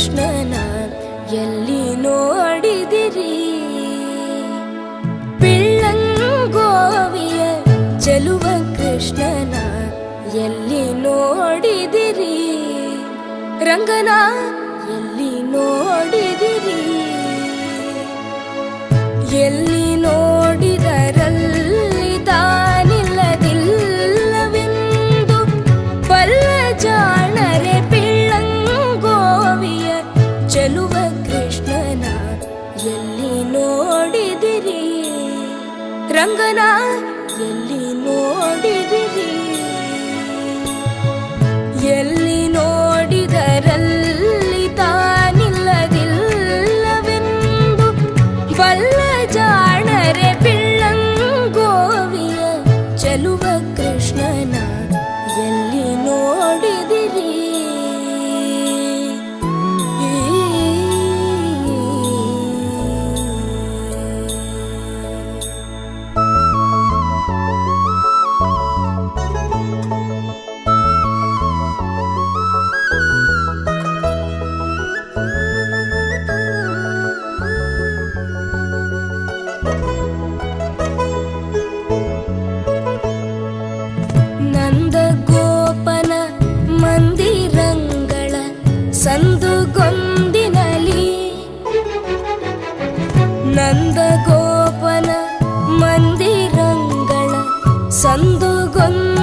ಕೃಷ್ಣನ ಎಲ್ಲಿ ನೋಡಿದಿರಿ? ಪಿಳ್ಳಂಗೋವಿಯ ಚೆಲುವ ಕೃಷ್ಣನ ಎಲ್ಲಿ ನೋಡಿದಿರಿ? ರಂಗನ ಎಲ್ಲಿ ನೋಡಿದಿರಿ? ಎಲ್ಲಿ ನೋಡಿದರಲ್ಲಿ ತಾನಿಲ್ಲದಿಲ್ಲವೆಂದು ಬಲ್ಲ ಜಾಣರೆ ಪಿಳ್ಳಂಗೋವಿಯ ಚೆಲುವ ಕೃಷ್ಣನ ಎಲ್ಲಿ ನೋಡಿದಿರಿ? ರಂಗನ ಎಲ್ಲಿ ನೋಡಿದಿರಿ? ಎಲ್ಲಿ ನೋಡಿದರಲ್ಲಿ ತಾನಿಲ್ಲದಿಲ್ಲವೆಂದು ಬಲ್ಲ ಜಾಣರೆ ಪಿಳ್ಳಂಗೋವಿಯ ಚೆಲುವ ಕೃಷ್ಣನ ಎಲ್ಲಿ ನೋಡಿದಿರಿ? ನಂದಗೋಪನ ಮಂದಿರಂಗಳ ಸಂದುಗೊಂದಿನಲಿ, ನಂದಗೋಪನ ಮಂದಿರಂಗಳ ಸಂದುಗೊಂದಿನಲಿ